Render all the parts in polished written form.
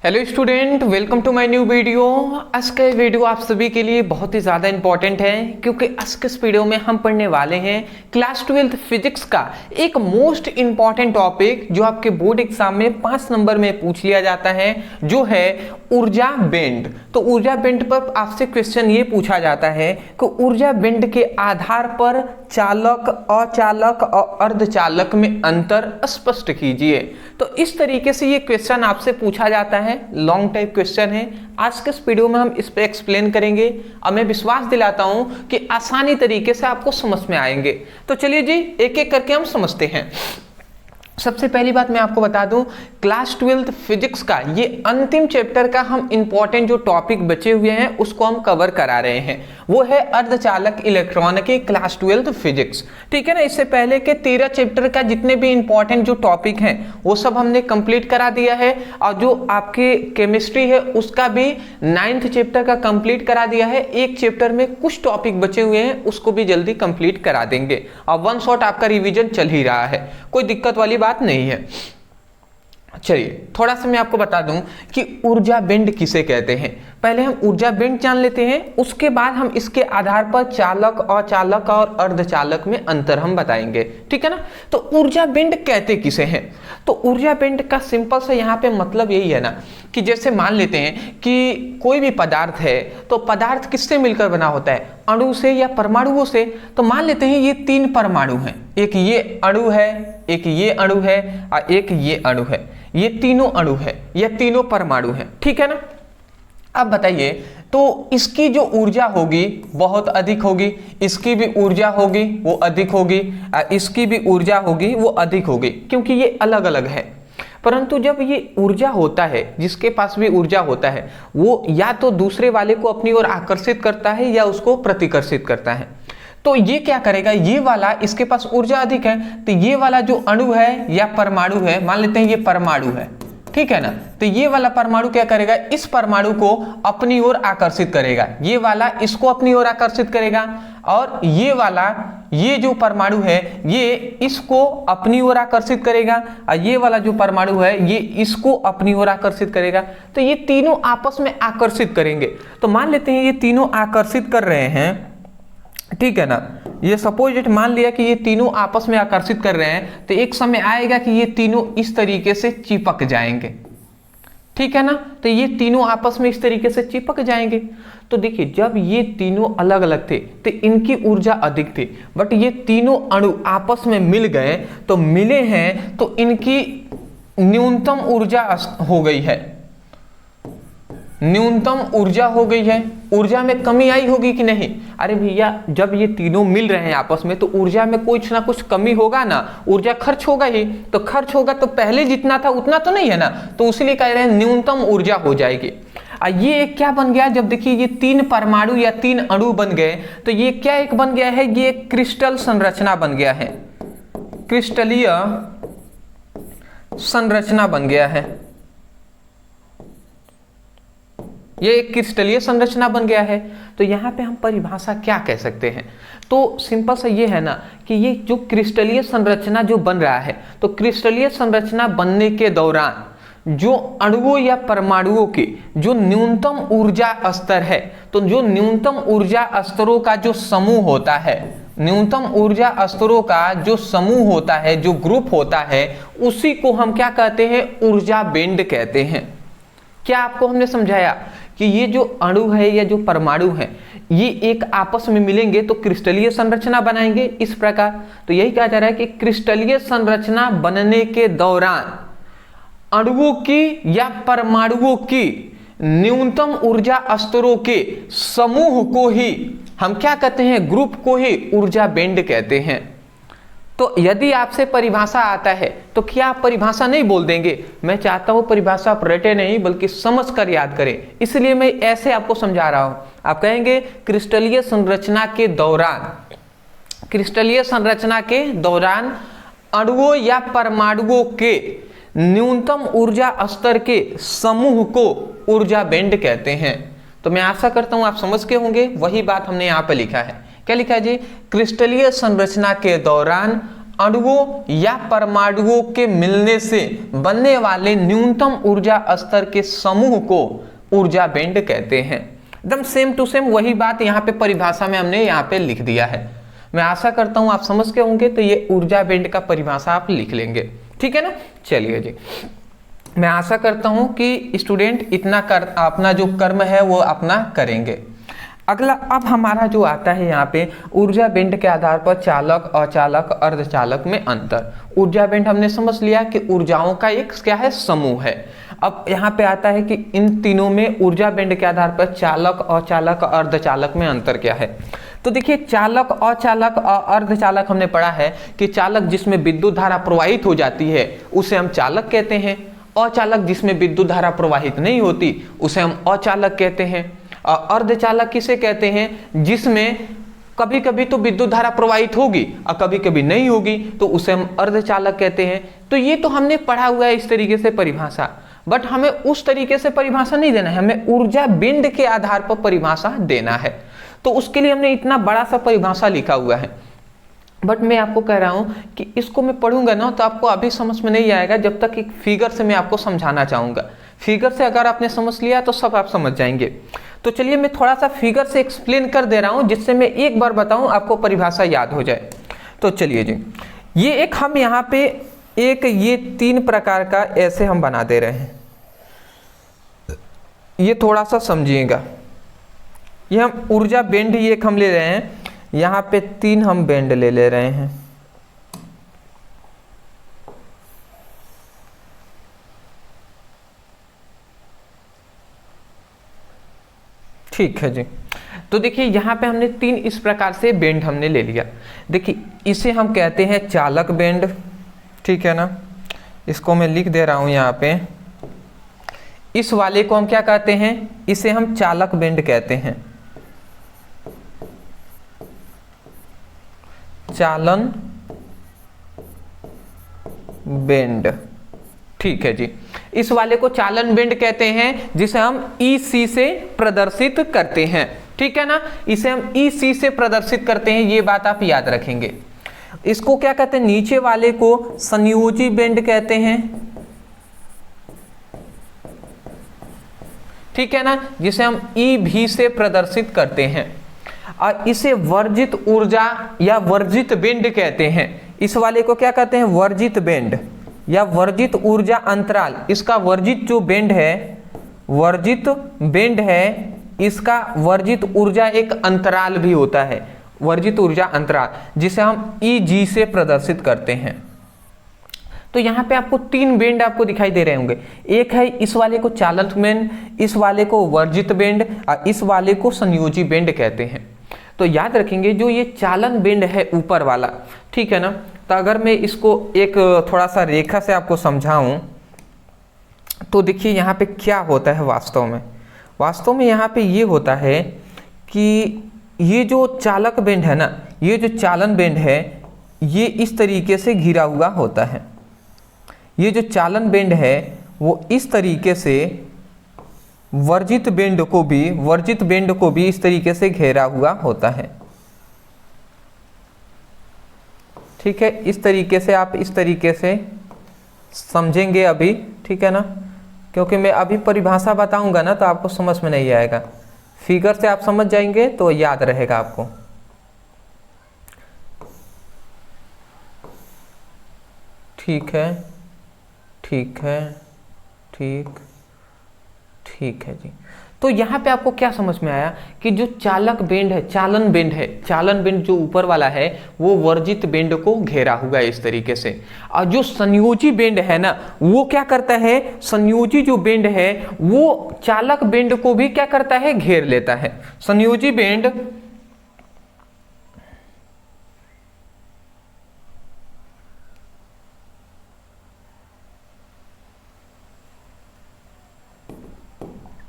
Hello student, welcome to my new video. आज का ये वीडियो आप सभी के लिए बहुत ही ज़्यादा इंपॉर्टेंट है क्योंकि आज के इस वीडियो में हम पढ़ने वाले हैं क्लास 12th फिजिक्स का एक मोस्ट इंपॉर्टेंट टॉपिक जो आपके बोर्ड एग्जाम में 5 नंबर में पूछ लिया जाता है, जो है ऊर्जा बेंड। तो ऊर्जा बेंड पर आपसे क्वेश्चन ये पूछा जाता है कि ऊर्जा बेंड के आधार पर चालक, अचालक और अर्धचालक में अंतर स्पष्ट कीजिए। तो इस तरीके से ये क्वेश्चन आपसे पूछा जाता है, लॉन्ग टाइप क्वेश्चन है। आज के इस वीडियो में हम इस पे एक्सप्लेन करेंगे और मैं विश्वास दिलाता हूं कि आसानी तरीके से आपको समझ में आएंगे। तो चलिए जी, एक एक करके हम समझते हैं। सबसे पहली बात मैं आपको बता दूं, क्लास 12th फिजिक्स का ये अंतिम चैप्टर का हम इंपॉर्टेंट जो टॉपिक बचे हुए हैं उसको हम कवर करा रहे हैं, वो है अर्धचालक इलेक्ट्रॉन की क्लास 12th फिजिक्स। ठीक है ना। इससे पहले के 13 चैप्टर का जितने भी इंपॉर्टेंट जो टॉपिक हैं वो सब हमने कंप्लीट करा दिया है, और जो आपके केमिस्ट्री है उसका भी 9th चैप्टर का कंप्लीट करा दिया है। एक चैप्टर में कुछ टॉपिक बचे हुए हैं उसको भी जल्दी कंप्लीट करा देंगे, और वन शॉट आपका रिवीजन चल ही रहा है, कोई दिक्कत वाली बात नहीं है। चलिए थोड़ा सा मैं आपको बता दूं कि ऊर्जा बेंड किसे कहते हैं। पहले हम ऊर्जा बेंड जान लेते हैं, उसके बाद हम इसके आधार पर चालक, अचालक और अर्धचालक में अंतर हम बताएंगे। ठीक है ना। तो ऊर्जा बेंड कहते किसे हैं? तो ऊर्जा बेंड का सिंपल सा यहाँ पे मतलब यही है ना कि जैसे मान लेते हैं कि कोई भी पदार्थ है, तो पदार्थ किससे मिलकर बना होता है? अणु से या परमाणुओं से। तो मान लेते हैं ये 3 परमाणु हैं, एक ये अणु है, एक ये अणु है और एक ये अणु है। ये तीनों अणु है, ये तीनों परमाणु हैं। ठीक है ना। अब बताइए, तो इसकी जो ऊर्जा होगी बहुत अधिक होगी, इसकी भी ऊर्जा होगी वो अधिक होगी, इसकी भी ऊर्जा होगी वो अधिक होगी, क्योंकि ये अलग अलग है। परंतु जब ये ऊर्जा होता है, जिसके पास भी ऊर्जा होता है, वो या तो दूसरे वाले को अपनी ओर आकर्षित करता है या उसको प्रतिकर्षित करता है। तो ये क्या करेगा, ये वाला इसके पास ऊर्जा अधिक है, तो ये वाला जो अणु है या परमाणु है, मान लेते हैं ये परमाणु है, ठीक है ना। तो ये वाला परमाणु क्या करेगा, इस परमाणु को अपनी ओर आकर्षित करेगा, ये वाला इसको अपनी ओर आकर्षित करेगा, और ये वाला, ये जो परमाणु है ये इसको अपनी ओर आकर्षित करेगा, और ये वाला जो परमाणु है ये इसको अपनी ओर आकर्षित करेगा। तो ये तीनों आपस में आकर्षित करेंगे। तो मान लेते हैं ये तीनों आकर्षित कर रहे हैं, ठीक है ना। ये सपोज मान लिया कि ये तीनों आपस में आकर्षित कर रहे हैं, तो एक समय आएगा कि ये तीनों इस तरीके से चिपक जाएंगे। ठीक है ना। तो ये तीनों आपस में इस तरीके से चिपक जाएंगे। तो देखिए, जब ये तीनों अलग अलग थे तो इनकी ऊर्जा अधिक थी, बट ये तीनों अणु आपस में मिल गए, तो मिले हैं तो इनकी न्यूनतम ऊर्जा हो गई है, न्यूनतम ऊर्जा हो गई है। ऊर्जा में कमी आई होगी कि नहीं? अरे भैया, जब ये तीनों मिल रहे हैं आपस में तो ऊर्जा में कुछ ना कुछ कमी होगा ना, ऊर्जा खर्च होगा ही। तो खर्च होगा तो पहले जितना था उतना तो नहीं है ना, तो इसलिए कह रहे हैं न्यूनतम ऊर्जा हो जाएगी। ये क्या बन गया, जब देखिए ये 3 परमाणु या 3 अणु बन गए, तो ये क्या एक बन गया है, ये क्रिस्टल संरचना बन गया है, क्रिस्टलीय संरचना बन गया है। ये एक क्रिस्टलीय संरचना बन गया है। तो यहाँ पे हम परिभाषा क्या कह सकते हैं? तो सिंपल सा ये है ना कि ये जो क्रिस्टलीय संरचना जो बन रहा है, तो क्रिस्टलीय संरचना बनने के दौरान जो अणुओं या परमाणुओं की जो न्यूनतम ऊर्जा स्तर है, तो जो न्यूनतम ऊर्जा स्तरों का जो समूह होता है, न्यूनतम ऊर्जा स्तरों का जो समूह होता है, जो ग्रुप होता है, उसी को हम क्या कहते हैं, ऊर्जा बेंड कहते हैं। क्या आपको हमने समझाया कि ये जो अणु है या जो परमाणु है, ये एक आपस में मिलेंगे तो क्रिस्टलीय संरचना बनाएंगे इस प्रकार। तो यही कहा जा रहा है कि क्रिस्टलीय संरचना बनने के दौरान अणुओं की या परमाणुओं की न्यूनतम ऊर्जा स्तरों के समूह को ही हम क्या कहते हैं, ग्रुप को ही ऊर्जा बेंड कहते हैं। तो यदि आपसे परिभाषा आता है तो क्या आप परिभाषा नहीं बोल देंगे? मैं चाहता हूं परिभाषा आप रटे नहीं बल्कि समझ कर याद करें, इसलिए मैं ऐसे आपको समझा रहा हूं। आप कहेंगे क्रिस्टलीय संरचना के दौरान, क्रिस्टलीय संरचना के दौरान अणुओं या परमाणुओं के न्यूनतम ऊर्जा स्तर के समूह को ऊर्जा बेंड कहते हैं। तो मैं आशा करता हूं आप समझ के होंगे, वही बात हमने यहाँ पे लिखा है। क्या लिखा है जी? क्रिस्टलीय संरचना के दौरान अणुओं या परमाणुओं के मिलने से बनने वाले न्यूनतम ऊर्जा स्तर के समूह को ऊर्जा बैंड कहते हैं। एकदम सेम टू सेम वही बात यहाँ पे परिभाषा में हमने यहाँ पे लिख दिया है। मैं आशा करता हूँ आप समझ के होंगे, तो ये ऊर्जा बैंड का परिभाषा आप लिख लेंगे, ठीक है ना। चलिए जी, मैं आशा करता हूँ कि स्टूडेंट इतना अपना जो कर्म है वो अपना करेंगे। अगला अब हमारा जो आता है यहाँ पे ऊर्जा बैंड के आधार पर चालक, अचालक, अर्धचालक में अंतर। ऊर्जा बैंड हमने समझ लिया कि ऊर्जाओं का एक क्या है, समूह है। अब यहाँ पे आता है कि इन तीनों में ऊर्जा बैंड के आधार पर चालक, अचालक, अर्धचालक में अंतर क्या है। तो देखिए, चालक, अचालक और अर्धचालक हमने पढ़ा है कि चालक जिसमें विद्युत धारा प्रवाहित हो जाती है उसे हम चालक कहते हैं, अचालक जिसमें विद्युत धारा प्रवाहित नहीं होती उसे हम अचालक कहते हैं, और अर्धचालक किसे कहते हैं, जिसमें कभी कभी तो विद्युत धारा प्रवाहित होगी और कभी कभी नहीं होगी, तो उसे हम अर्धचालक कहते हैं। तो ये तो हमने पढ़ा हुआ है इस तरीके से परिभाषा, बट हमें उस तरीके से परिभाषा नहीं देना है, हमें ऊर्जा बैंड के आधार पर परिभाषा देना है। तो उसके लिए हमने इतना बड़ा सा परिभाषा लिखा हुआ है। बट मैं आपको कह रहा हूं कि इसको मैं पढ़ूंगा ना तो आपको अभी समझ में नहीं आएगा, जब तक एक फिगर से मैं आपको समझाना चाहूंगा। फिगर से अगर आपने समझ लिया तो सब आप समझ जाएंगे। तो चलिए मैं थोड़ा सा फिगर से एक्सप्लेन कर दे रहा हूं, जिससे मैं एक बार बताऊं आपको परिभाषा याद हो जाए। तो चलिए जी, ये एक हम यहाँ पे एक ये 3 प्रकार का ऐसे हम बना दे रहे हैं, ये थोड़ा सा समझिएगा। ये हम ऊर्जा बैंड ये एक हम ले रहे हैं, यहाँ पे 3 हम बैंड ले रहे हैं। ठीक है जी, तो देखिए यहाँ पे हमने 3 इस प्रकार से बैंड हमने ले लिया। देखिए इसे हम कहते हैं चालक बैंड, ठीक है ना, इसको मैं लिख दे रहा हूँ यहाँ पे। इस वाले को हम क्या कहते हैं, इसे हम चालक बैंड कहते हैं, चालन बैंड, ठीक है जी। इस वाले को चालन बैंड कहते हैं, जिसे हम EC से प्रदर्शित करते हैं, ठीक है ना, इसे हम EC से प्रदर्शित करते हैं, ये बात आप याद रखेंगे। इसको क्या कहते हैं, नीचे वाले को संयोजी बैंड कहते हैं, ठीक है ना, जिसे हम EV से प्रदर्शित करते हैं। और इसे वर्जित ऊर्जा या वर्जित बैंड कहते हैं। इस वाले को क्या कहते हैं, वर्जित बैंड या वर्जित ऊर्जा अंतराल। इसका वर्जित जो बैंड है, वर्जित बैंड है, इसका वर्जित ऊर्जा एक अंतराल भी होता है, वर्जित ऊर्जा अंतराल, जिसे हम EG से प्रदर्शित करते हैं। तो यहाँ पे आपको 3 बैंड आपको दिखाई दे रहे होंगे। एक है इस वाले को चालक बैंड, इस वाले को वर्जित बैंड और इस वाले को संयोजी बैंड कहते हैं। तो याद रखेंगे जो ये चालन बैंड है ऊपर वाला, ठीक है ना, तो अगर मैं इसको एक थोड़ा सा रेखा से आपको समझाऊं तो देखिए यहाँ पे क्या होता है वास्तव में यहाँ पे ये होता है कि ये जो चालक बैंड है ना, ये जो चालन बैंड है, ये इस तरीके से घिरा हुआ होता है। ये जो चालन बैंड है वो इस तरीके से वर्जित बैंड को भी इस तरीके से घेरा हुआ होता है, ठीक है। इस तरीके से आप इस तरीके से समझेंगे अभी, ठीक है ना, क्योंकि मैं अभी परिभाषा बताऊंगा ना तो आपको समझ में नहीं आएगा। फिगर से आप समझ जाएंगे तो याद रहेगा आपको। ठीक है, ठीक है, ठीक है जी। तो यहाँ पे आपको क्या समझ में आया कि जो चालक बैंड है, चालन बैंड जो ऊपर वाला है वो वर्जित बैंड को घेरा हुआ है इस तरीके से। और जो संयोजी बैंड है ना, वो क्या करता है, संयोजी जो बैंड है वो चालक बैंड को भी क्या करता है, घेर लेता है। संयोजी बैंड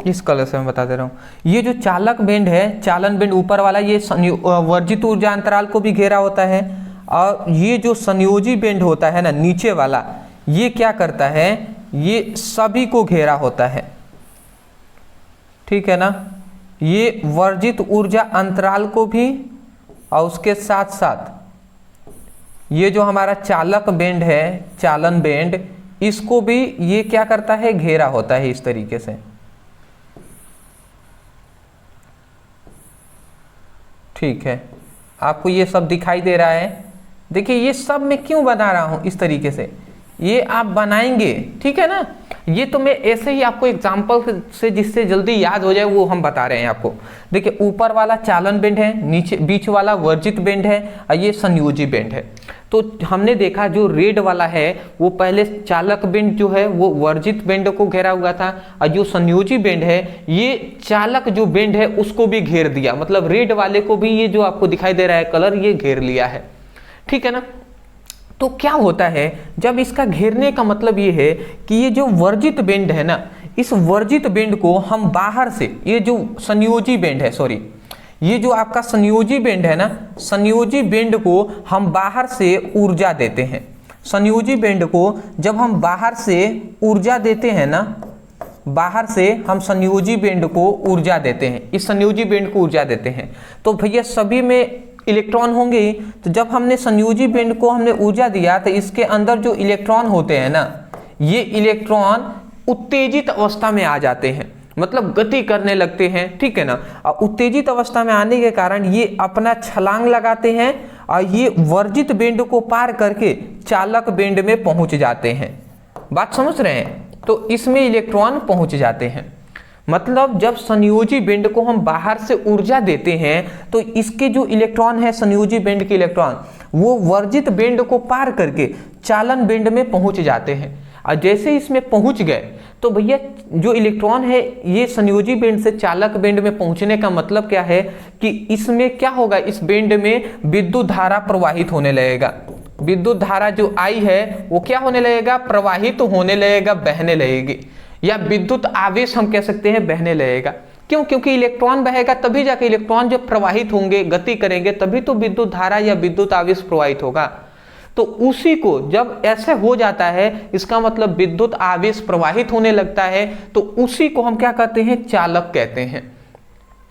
इस कलर से मैं बता दे रहा हूँ। ये जो चालक बैंड है, चालन बैंड ऊपर वाला, ये वर्जित ऊर्जा अंतराल को भी घेरा होता है। और ये जो संयोजी बैंड होता है ना नीचे वाला, ये क्या करता है, ये सभी को घेरा होता है, ठीक है ना। ये वर्जित ऊर्जा अंतराल को भी और उसके साथ साथ ये जो हमारा चालक बेंड है, चालन बेंड, इसको भी ये क्या करता है, घेरा होता है इस तरीके से। ठीक है, आपको ये सब दिखाई दे रहा है। देखिए ये सब मैं क्यों बना रहा हूं इस तरीके से, ये आप बनाएंगे, ठीक है ना। ये तो मैं ऐसे ही आपको एग्जांपल से जिससे जल्दी याद हो जाए वो हम बता रहे हैं आपको। देखिए ऊपर वाला चालन बेंड है, नीचे बीच वाला वर्जित बेंड है और ये संयोजी बेंड है। तो हमने देखा जो रेड वाला है वो पहले चालक बेंड जो है वो वर्जित बेंड को घेरा हुआ था, और जो संयोजी बेंड है ये चालक जो बेंड है उसको भी घेर दिया। मतलब रेड वाले को भी ये जो आपको दिखाई दे रहा है कलर, ये घेर लिया है, ठीक है ना। तो क्या होता है जब इसका घेरने का मतलब ये है कि ये जो वर्जित बेंड है ना, इस वर्जित बेंड को हम बाहर से, ये जो संयोजी बेंड है, सॉरी, ये जो आपका संयोजी बेंड है ना, संयोजी बेंड को हम बाहर से ऊर्जा देते हैं। संयोजी बेंड को जब हम बाहर से ऊर्जा देते हैं ना, बाहर से हम संयोजी बेंड को ऊर्जा देते हैं, इस संयोजी बेंड को ऊर्जा देते हैं, तो भैया सभी में इलेक्ट्रॉन होंगे ही। तो जब हमने संयोजी बेंड को हमने ऊर्जा दिया तो इसके अंदर जो इलेक्ट्रॉन होते हैं ना, ये इलेक्ट्रॉन उत्तेजित अवस्था में आ जाते हैं, मतलब गति करने लगते हैं, ठीक है ना। और उत्तेजित अवस्था में आने के कारण ये अपना छलांग लगाते हैं और ये वर्जित बेंड को पार करके चालक बेंड में पहुंच जाते हैं। बात समझ रहे हैं? तो इसमें इलेक्ट्रॉन पहुंच जाते हैं। मतलब जब संयोजी बेंड को हम बाहर से ऊर्जा देते हैं तो इसके जो इलेक्ट्रॉन है, संयोजी बेंड के इलेक्ट्रॉन, वो वर्जित बेंड को पार करके चालन बेंड में पहुंच जाते हैं। और जैसे इसमें पहुंच गए तो भैया जो इलेक्ट्रॉन है ये संयोजी बेंड से चालक बेंड में पहुंचने का मतलब क्या है कि इसमें क्या होगा, इस बेंड में विद्युत धारा प्रवाहित होने लगेगा। विद्युत धारा जो आई है वो क्या होने लगेगा, प्रवाहित होने लगेगा, बहने लगेगी, या विद्युत आवेश हम कह सकते हैं बहने लगेगा। क्यों? क्योंकि इलेक्ट्रॉन बहेगा तभी जाके, इलेक्ट्रॉन जब प्रवाहित होंगे, गति करेंगे, तभी तो विद्युत धारा या विद्युत आवेश प्रवाहित होगा। तो उसी को जब ऐसे हो जाता है, इसका मतलब विद्युत आवेश प्रवाहित होने लगता है, तो उसी को हम क्या कहते हैं, चालक कहते हैं।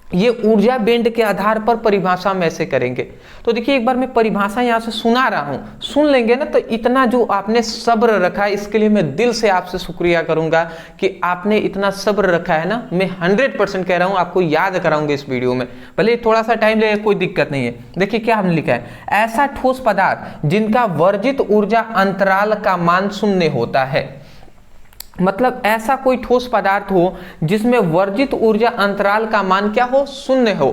ये ऊर्जा बेंड के आधार पर परिभाषा में ऐसे करेंगे। तो देखिए एक बार मैं परिभाषा यहाँ से सुना रहा हूँ, सुन लेंगे ना, तो इतना जो आपने सब्र रखा है इसके लिए मैं दिल से आपसे शुक्रिया करूंगा कि आपने इतना सब्र रखा है ना। मैं 100% कह रहा हूँ, आपको याद कराऊंगा इस वीडियो में, भले थोड़ा सा टाइम लगेगा, कोई दिक्कत नहीं है। देखिए क्या हमने लिखा है, ऐसा ठोस पदार्थ जिनका वर्जित ऊर्जा अंतराल का मान शून्य होता है। मतलब ऐसा कोई ठोस पदार्थ हो जिसमें वर्जित ऊर्जा अंतराल का मान क्या हो, शून्य हो,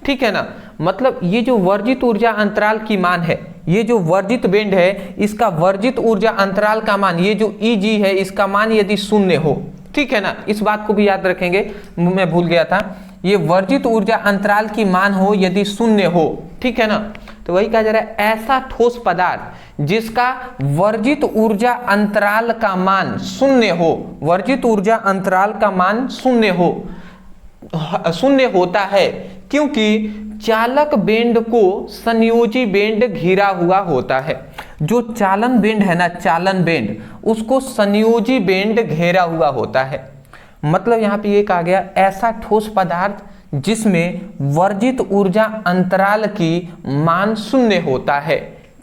ठीक है ना। मतलब ये जो वर्जित ऊर्जा अंतराल की मान है, ये जो वर्जित बेंड है, इसका वर्जित ऊर्जा अंतराल का मान, ये जो Eg है, इसका मान यदि शून्य हो, ठीक है ना, इस बात को भी याद रखेंगे, मैं भूल गया था, ये वर्जित ऊर्जा अंतराल की मान हो यदि शून्य हो, ठीक है ना। तो वही कहा जा रहा है, ऐसा ठोस पदार्थ जिसका वर्जित ऊर्जा अंतराल का मान शून्य हो, वर्जित ऊर्जा अंतराल का मान शून्य होता है, क्योंकि चालक बेंड को संयोजी बेंड घिरा हुआ होता है। जो चालन बेंड है ना, चालन बेंड, उसको संयोजी बेंड घेरा हुआ होता है। मतलब यहाँ पे ये कहा गया, ऐसा ठोस पदार्थ जिसमें वर्जित ऊर्जा अंतराल की मान शून्य होता है,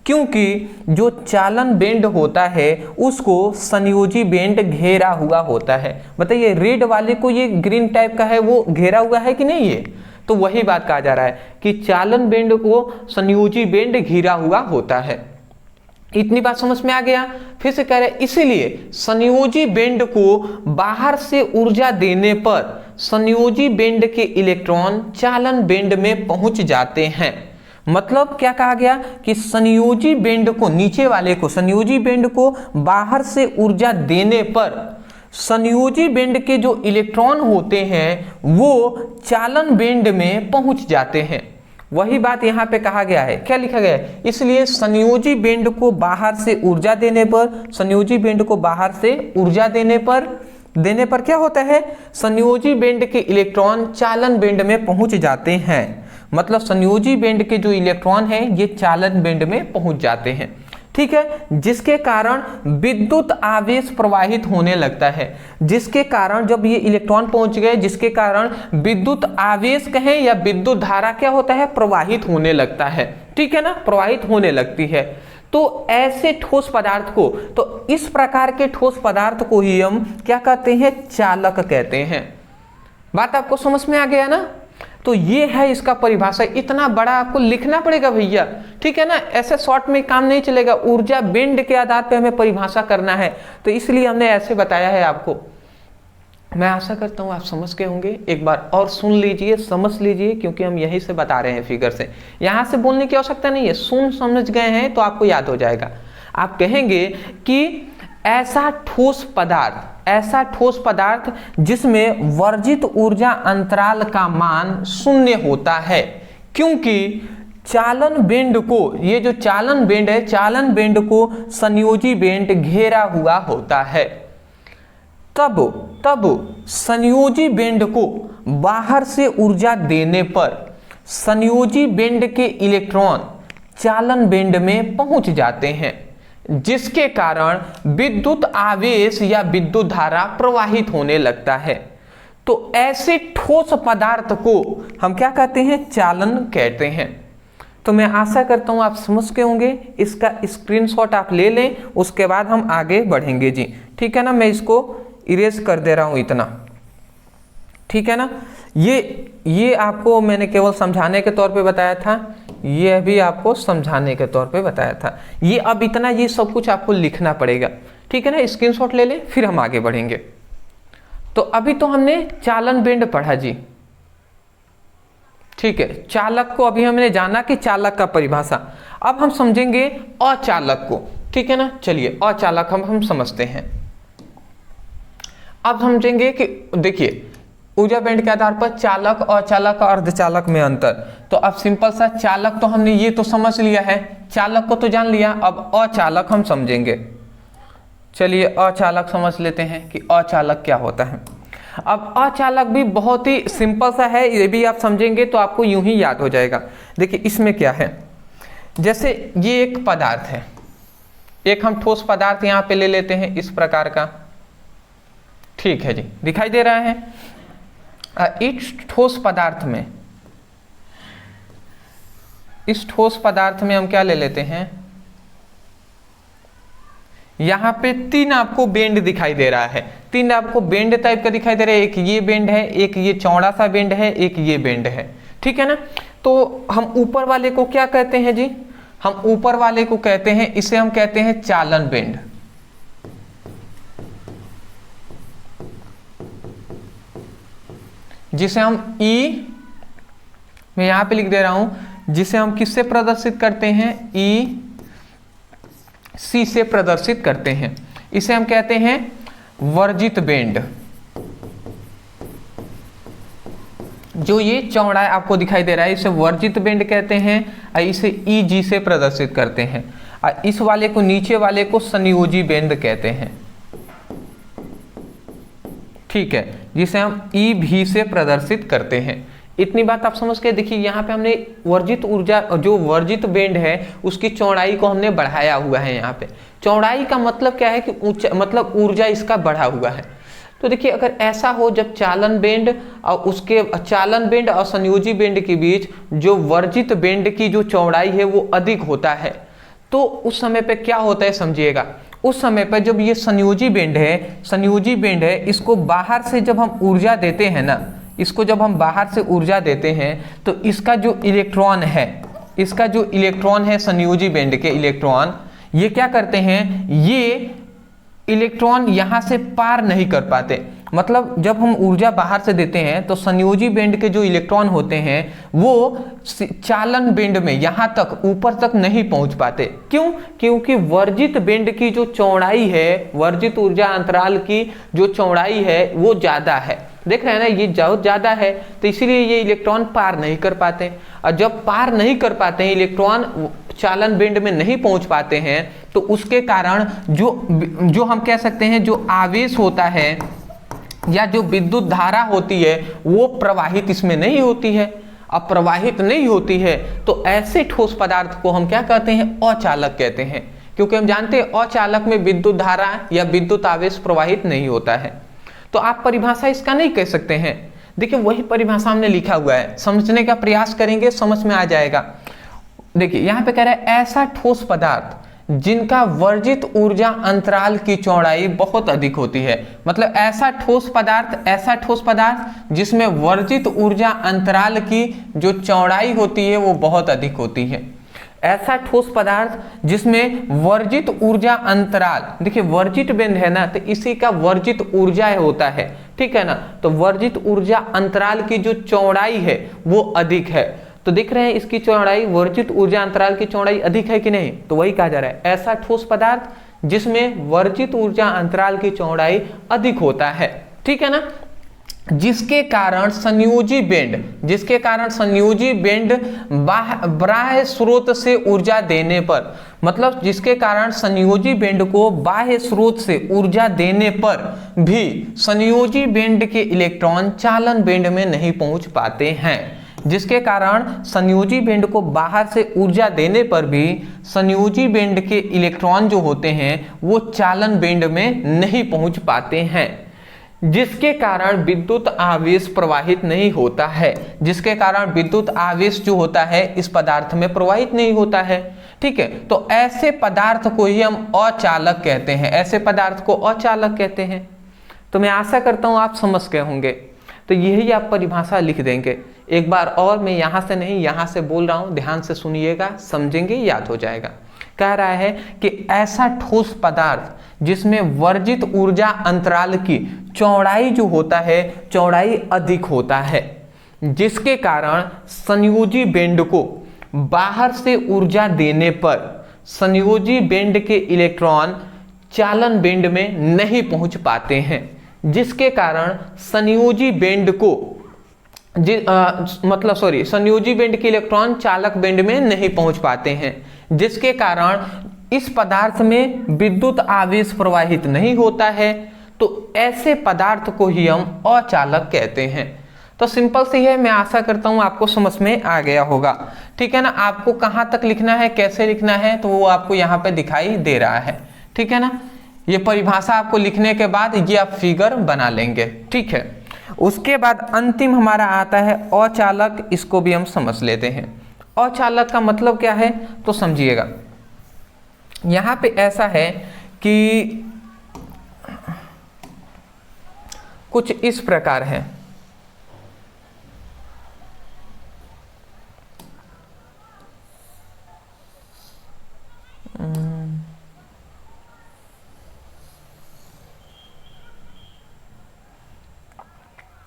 क्योंकि जो चालन बेंड होता है उसको संयोजी बेंड घेरा हुआ होता है। बताइए रेड वाले को ये ग्रीन टाइप का है वो घेरा हुआ है कि नहीं? ये तो वही बात कहा जा रहा है कि चालन बेंड को संयोजी बेंड घेरा हुआ होता है। इतनी बात समझ में आ गया? फिर से कह रहे हैं, इसीलिए संयोजी बेंड को बाहर से ऊर्जा देने पर संयोजी बेंड के इलेक्ट्रॉन चालन बेंड में पहुंच जाते हैं। मतलब क्या कहा गया कि संयोजी बेंड को, नीचे वाले को, संयोजी बेंड को बाहर से ऊर्जा देने पर संयोजी बेंड के जो इलेक्ट्रॉन होते हैं वो चालन बेंड में पहुंच जाते हैं। वही बात यहाँ पे कहा गया है, क्या लिखा गया है, इसलिए संयोजी बेंड को बाहर से ऊर्जा देने पर, संयोजी बेंड को बाहर से ऊर्जा देने पर क्या होता है, संयोजी बेंड के इलेक्ट्रॉन चालन बेंड में पहुंच जाते हैं। मतलब संयोजी बेंड के जो इलेक्ट्रॉन हैं ये चालन बेंड में पहुंच जाते हैं, ठीक है, जिसके कारण विद्युत आवेश प्रवाहित होने लगता है। जिसके कारण जब ये इलेक्ट्रॉन पहुंच गए, जिसके कारण विद्युत आवेश कहें या विद्युत धारा क्या होता है, प्रवाहित होने लगता है, ठीक है ना, प्रवाहित होने लगती है। तो ऐसे ठोस पदार्थ को, तो इस प्रकार के ठोस पदार्थ को ही हम क्या कहते हैं, चालक कहते हैं। बात आपको समझ में आ गया ना। तो ये है इसका परिभाषा, इतना बड़ा आपको लिखना पड़ेगा भैया, ठीक है ना, ऐसे शॉर्ट में काम नहीं चलेगा। ऊर्जा बेंड के आधार पे हमें परिभाषा करना है, तो इसलिए हमने ऐसे बताया है आपको। मैं आशा करता हूँ आप समझ गए होंगे। एक बार और सुन लीजिए, समझ लीजिए, क्योंकि हम यहीं से बता रहे हैं फिगर से, यहाँ से बोलने की आवश्यकता नहीं है। सुन समझ गए हैं तो आपको याद हो जाएगा। आप कहेंगे कि ऐसा ठोस पदार्थ जिसमें वर्जित ऊर्जा अंतराल का मान 0 होता है, क्योंकि चालन बेंड को, ये जो चालन बेंड है, चालन बेंड को संयोजी बेंड घेरा हुआ होता है। तब संयोजी बेंड को बाहर से ऊर्जा देने पर संयोजी बेंड के इलेक्ट्रॉन चालन बेंड में पहुंच जाते हैं, जिसके कारण विद्युत आवेश या विद्युत धारा प्रवाहित होने लगता है। तो ऐसे ठोस पदार्थ को हम क्या कहते हैं, चालन कहते हैं। तो मैं आशा करता हूं आप समझ गए होंगे। इसका स्क्रीनशॉट आप ले लें, उसके बाद हम आगे बढ़ेंगे जी, ठीक है ना। मैं इसको इरेज कर दे रहा हूं इतना, ठीक है ना। ये आपको मैंने केवल समझाने के तौर पे बताया था, ये भी आपको समझाने के तौर पे बताया था। ये अब इतना, ये सब कुछ आपको लिखना पड़ेगा, ठीक है ना। स्क्रीनशॉट ले लें, फिर हम आगे बढ़ेंगे। तो अभी तो हमने चालन बेंड पढ़ा जी, ठीक है। चालक को अभी हमने जाना कि चालक का परिभाषा। अब हम समझेंगे अचालक को, ठीक है ना। चलिए अचालक हम समझते हैं। अब समझेंगे कि देखिए ऊर्जा बेंड के आधार पर चालक, अचालक और अर्धचालक में अंतर। तो अब सिंपल सा, चालक तो हमने ये तो समझ लिया है, चालक को तो जान लिया। अब अचालक हम समझेंगे। चलिए अचालक समझ लेते हैं कि अचालक क्या होता है। अब अचालक भी बहुत ही सिंपल सा है, ये भी आप समझेंगे तो आपको यूं ही याद हो जाएगा। देखिए इसमें क्या है, जैसे ये एक पदार्थ है, एक हम ठोस पदार्थ यहाँ पे ले लेते हैं इस प्रकार का, ठीक है जी, दिखाई दे रहा है। इस ठोस पदार्थ में हम क्या ले लेते हैं, यहां पे 3 आपको बेंड दिखाई दे रहा है, 3 आपको बेंड टाइप का दिखाई दे रहा है। एक ये बेंड है, एक ये चौड़ा सा बेंड है, एक ये बेंड है, ठीक है ना। तो हम ऊपर वाले को क्या कहते हैं जी, हम ऊपर वाले को कहते हैं, इसे हम कहते हैं चालन बेंड। जिसे हम ई, मैं यहां पे लिख दे रहा हूं, जिसे हम किससे प्रदर्शित करते हैं, ई सी से प्रदर्शित करते हैं। इसे हम कहते हैं वर्जित बेंड। जो ये चौड़ाई आपको दिखाई दे रहा है, इसे वर्जित बेंड कहते हैं, और इसे ई जी से प्रदर्शित करते हैं। और इस वाले को, नीचे वाले को संयोजी बेंड कहते हैं, ठीक है, जिसे हम ई भी से प्रदर्शित करते हैं। इतनी बात आप समझ के देखिए, यहाँ पे हमने वर्जित ऊर्जा, जो वर्जित बेंड है उसकी चौड़ाई को हमने बढ़ाया हुआ है। यहाँ पे चौड़ाई का मतलब क्या है कि मतलब ऊर्जा इसका बढ़ा हुआ है। तो देखिए अगर ऐसा हो, जब चालन बेंड और उसके चालन बेंड और संयोजी बेंड के बीच जो वर्जित बेंड की जो चौड़ाई है वो अधिक होता है, तो उस समय पे क्या होता है समझिएगा। उस समय पर जब ये संयोजी बेंड है, इसको बाहर से जब हम ऊर्जा देते हैं ना, इसको जब हम बाहर से ऊर्जा देते हैं तो इसका जो इलेक्ट्रॉन है, संयोजी बेंड के इलेक्ट्रॉन, ये क्या करते हैं, ये इलेक्ट्रॉन यहां से पार नहीं कर पाते। मतलब जब हम ऊर्जा बाहर से देते हैं तो संयोजी बेंड के जो इलेक्ट्रॉन होते हैं वो चालन बेंड में यहां तक, ऊपर तक नहीं पहुंच पाते। क्यों? क्योंकि वर्जित बेंड की जो चौड़ाई है, वर्जित ऊर्जा अंतराल की जो चौड़ाई है वो ज्यादा है। देख रहे हैं ना, ये बहुत ज्यादा है, तो इसीलिए ये इलेक्ट्रॉन पार नहीं कर पाते। और जब पार नहीं कर पाते हैं, इलेक्ट्रॉन चालन बेंड में नहीं पहुंच पाते हैं, तो उसके कारण जो हम कह सकते हैं जो आवेश होता है या जो विद्युत धारा होती है वो प्रवाहित इसमें नहीं होती है। अब प्रवाहित नहीं होती है तो ऐसे ठोस पदार्थ को हम क्या कहते हैं, अचालक कहते हैं। क्योंकि हम जानते हैं अचालक में विद्युत धारा या विद्युत आवेश प्रवाहित नहीं होता है। तो आप परिभाषा इसका नहीं कह सकते हैं। देखिए वही परिभाषा हमने लिखा हुआ है, समझने का प्रयास करेंगे, समझ में आ जाएगा। देखिए यहाँ पे कह रहा है ऐसा ठोस पदार्थ जिनका वर्जित ऊर्जा अंतराल की चौड़ाई बहुत अधिक होती है। मतलब ऐसा ठोस पदार्थ जिसमें वर्जित ऊर्जा अंतराल की जो चौड़ाई होती है वो बहुत अधिक होती है। ऐसा ठोस पदार्थ जिसमें वर्जित ऊर्जा अंतराल, देखिए वर्जित बिंदु है ना, तो इसी का वर्जित ऊर्जा होता है, ठीक है ना। तो वर्जित ऊर्जा अंतराल की जो चौड़ाई है वो अधिक है। तो देख रहे हैं इसकी चौड़ाई, वर्जित ऊर्जा अंतराल की चौड़ाई अधिक है कि नहीं, तो वही कहा जा रहा है ऐसा ठोस पदार्थ जिसमें वर्जित ऊर्जा अंतराल की चौड़ाई अधिक होता है, ठीक है ना। जिसके कारण संयोजी बेंड बाह्य स्रोत से ऊर्जा देने पर, मतलब जिसके कारण संयोजी बेंड को बाह्य स्रोत से ऊर्जा देने पर भी संयोजी बेंड के इलेक्ट्रॉन चालन बेंड में नहीं पहुंच पाते हैं। जिसके कारण संयोजी बेंड को बाहर से ऊर्जा देने पर भी संयोजी बेंड के इलेक्ट्रॉन जो होते हैं वो चालन बेंड में नहीं पहुंच पाते हैं। जिसके कारण विद्युत आवेश प्रवाहित नहीं होता है, जिसके कारण विद्युत आवेश जो होता है इस पदार्थ में प्रवाहित नहीं होता है, ठीक है। तो ऐसे पदार्थ को ही हम अचालक कहते हैं, ऐसे पदार्थ को अचालक कहते हैं। तो मैं आशा करता हूं आप समझ गए होंगे। तो यही आप परिभाषा लिख देंगे। एक बार और मैं यहां से नहीं यहां से बोल रहा हूं, ध्यान से सुनिएगा, समझेंगे, याद हो जाएगा। कह रहा है कि ऐसा ठोस पदार्थ जिसमें वर्जित ऊर्जा अंतराल की चौड़ाई जो होता है चौड़ाई अधिक होता है, जिसके कारण संयोजी बेंड को बाहर से ऊर्जा देने पर संयोजी बेंड के इलेक्ट्रॉन चालन बेंड में नहीं पहुंच पाते हैं। जिसके कारण संयोजी बेंड को संयोजी बेंड के इलेक्ट्रॉन चालक बेंड में नहीं पहुंच पाते हैं, जिसके कारण इस पदार्थ में विद्युत आवेश प्रवाहित नहीं होता है। तो ऐसे पदार्थ को ही हम अचालक कहते हैं। तो सिंपल सी है, मैं आशा करता हूं आपको समझ में आ गया होगा, ठीक है ना। आपको कहां तक लिखना है, कैसे लिखना है, तो वो आपको यहाँ पे दिखाई दे रहा है, ठीक है ना। ये परिभाषा आपको लिखने के बाद ये आप फिगर बना लेंगे, ठीक है। उसके बाद अंतिम हमारा आता है अचालक, इसको भी हम समझ लेते हैं। अचालक का मतलब क्या है तो समझिएगा। यहां पे ऐसा है कि कुछ इस प्रकार है,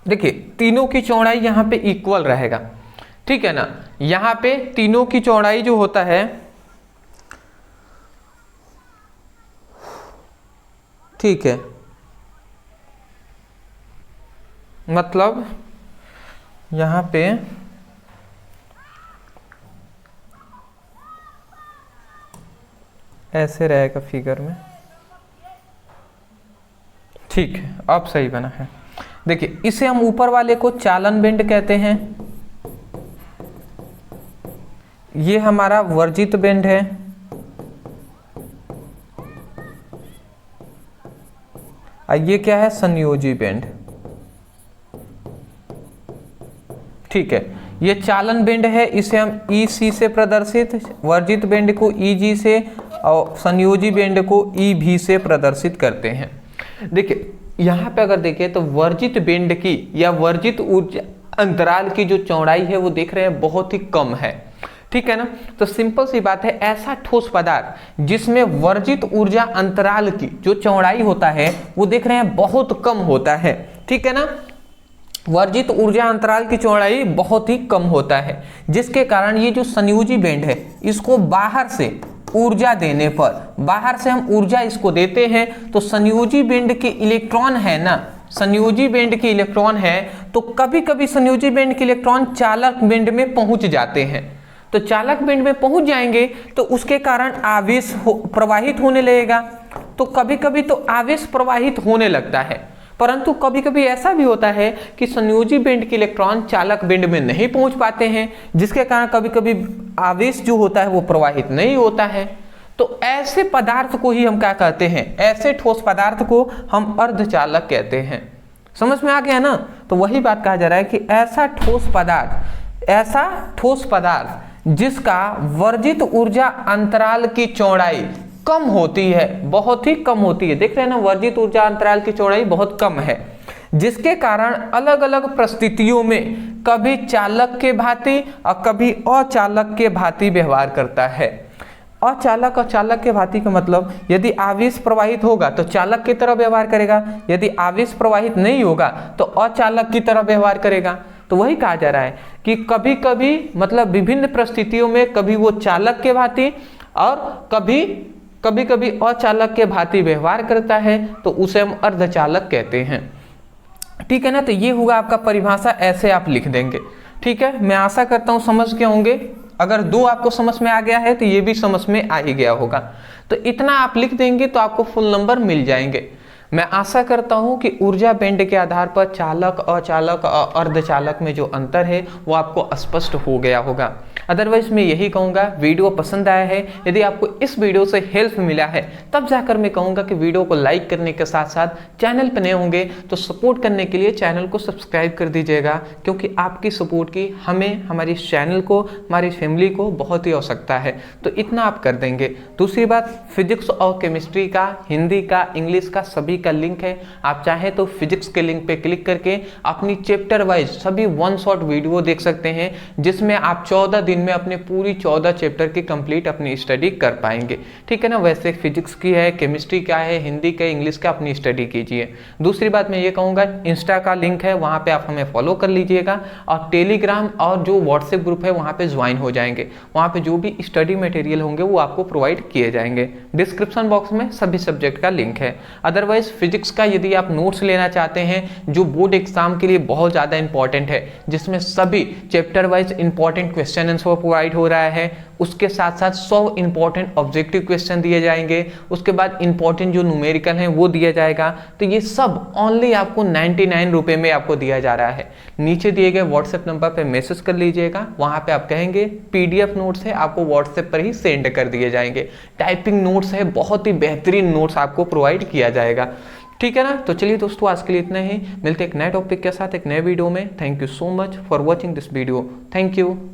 देखिए तीनों की चौड़ाई यहां पे इक्वल रहेगा, ठीक है ना। यहां पे तीनों की चौड़ाई जो होता है, ठीक है, मतलब यहां पे ऐसे रहेगा फिगर में, ठीक है, अब सही बना है। देखिए इसे हम ऊपर वाले को चालन बेंड कहते हैं, ये हमारा वर्जित बेंड है, और ये क्या है, संयोजी बेंड, ठीक है। ये चालन बेंड है, इसे हम EC से प्रदर्शित, वर्जित बेंड को EG से और संयोजी बेंड को EV से प्रदर्शित करते हैं। देखिए यहाँ पे अगर देखें तो वर्जित बेंड की या वर्जित ऊर्जा अंतराल की जो चौड़ाई है वो देख रहे हैं बहुत ही कम है, ठीक है ना। तो सिंपल सी बात है, ऐसा ठोस पदार्थ जिसमें वर्जित ऊर्जा अंतराल की जो चौड़ाई होता है वो देख रहे हैं बहुत कम होता है, ठीक है ना। वर्जित ऊर्जा अंतराल की चौड़ाई बहुत ही कम होता है, जिसके कारण ये जो संयोजी बेंड है इसको बाहर से ऊर्जा देने पर, बाहर से हम ऊर्जा इसको देते हैं तो संयोजी बेंड के इलेक्ट्रॉन है ना, संयोजी बेंड के इलेक्ट्रॉन है, तो कभी कभी संयोजी बेंड के इलेक्ट्रॉन चालक बेंड में पहुंच जाते हैं। तो चालक बेंड में पहुंच जाएंगे तो उसके कारण आवेश प्रवाहित होने लगेगा। तो कभी कभी तो आवेश प्रवाहित होने लगता है, परंतु कभी कभी ऐसा भी होता है कि संयोजी बेंड के इलेक्ट्रॉन चालक बेंड में नहीं पहुंच पाते हैं, जिसके कारण कभी कभी आवेश जो होता है वो प्रवाहित नहीं होता है। तो ऐसे पदार्थ को ही हम क्या कहते हैं, ऐसे ठोस पदार्थ को हम अर्धचालक कहते हैं। समझ में आ गया ना। तो वही बात कहा जा रहा है कि ऐसा ठोस पदार्थ जिसका वर्जित ऊर्जा अंतराल की चौड़ाई कम होती है, बहुत ही कम होती है। देख रहे हैं ना, वर्जित ऊर्जा अंतराल की चौड़ाई बहुत कम है, जिसके कारण अलग अलग परिस्थितियों में कभी चालक के भांति और कभी अचालक के भांति व्यवहार करता है। अचालक और चालक के भांति का मतलब, यदि आवेश प्रवाहित होगा तो चालक की तरह व्यवहार करेगा, यदि आवेश प्रवाहित नहीं होगा तो अचालक की तरह व्यवहार करेगा। तो वही कहा जा रहा है कि कभी कभी मतलब विभिन्न परिस्थितियों में कभी वो चालक के भांति और कभी कभी अचालक के भांति व्यवहार करता है, तो उसे हम अर्धचालक कहते हैं। ठीक है ना, तो ये होगा आपका परिभाषा, ऐसे आप लिख देंगे। ठीक है, मैं आशा करता हूँ समझ के होंगे। अगर 2 आपको समझ में आ गया है तो ये भी समझ में आ ही गया होगा। तो इतना आप लिख देंगे तो आपको फुल नंबर मिल जाएंगे। मैं आशा करता हूं कि ऊर्जा बैंड के आधार पर चालक, अचालक और अर्धचालक में जो अंतर है वो आपको स्पष्ट हो गया होगा। अदरवाइज मैं यही कहूँगा, वीडियो पसंद आया है, यदि आपको इस वीडियो से हेल्प मिला है तब जाकर मैं कहूँगा कि वीडियो को लाइक करने के साथ साथ चैनल पर नए होंगे तो सपोर्ट करने के लिए चैनल को सब्सक्राइब कर दीजिएगा, क्योंकि आपकी सपोर्ट की हमें, हमारी चैनल को, हमारी फैमिली को बहुत ही आवश्यकता है। तो इतना आप कर देंगे। दूसरी बात, फिजिक्स और केमिस्ट्री का, हिंदी का, इंग्लिश का सभी का लिंक है। आप चाहे तो फिजिक्स के लिंक पे क्लिक करके अपनी चैप्टर वाइज सभी 1 शॉट वीडियो देख सकते हैं, जिसमें आप 14 दिन में अपने पूरी 14 चैप्टर की कंप्लीट अपनी स्टडी कर पाएंगे। ठीक है ना, वैसे फिजिक्स की है, केमिस्ट्री का है, हिंदी का, इंग्लिश का अपनी स्टडी कीजिए। दूसरी बात मैं ये कहूँगा, इंस्टा का लिंक है, वहाँ पे आप हमें फॉलो कर लीजिएगा, और टेलीग्राम और जो व्हाट्सएप ग्रुप है वहाँ पे ज्वाइन हो जाएंगे। वहाँ पे जो भी स्टडी मटेरियल होंगे वो आपको प्रोवाइड किए जाएंगे। डिस्क्रिप्शन बॉक्स में सभी सब्जेक्ट का लिंक है। अदरवाइज फिजिक्स का यदि आप नोट्स लेना चाहते हैं जो बोर्ड एग्जाम के लिए बहुत ज़्यादा इंपॉर्टेंट है, जिसमें सभी chapter wise important question answer provide हो रहा है, उसके साथ साथ 100 इंपॉर्टेंट ऑब्जेक्टिव क्वेश्चन दिए जाएंगे, उसके बाद इंपॉर्टेंट जो न्यूमेरिकल हैं वो दिया जाएगा। तो ये सब ओनली आपको 99 रुपये में आपको दिया जा रहा है। नीचे दिए गए व्हाट्सएप नंबर पर मैसेज कर लीजिएगा, वहाँ पे आप कहेंगे PDF नोट्स है, आपको व्हाट्सएप पर ही सेंड कर दिए जाएंगे। टाइपिंग नोट्स है, बहुत ही बेहतरीन नोट्स आपको प्रोवाइड किया जाएगा। ठीक है ना, तो चलिए दोस्तों आज के लिए इतना ही। मिलते एक नए टॉपिक के साथ एक नए वीडियो में। Thank you so much for watching this video. Thank you.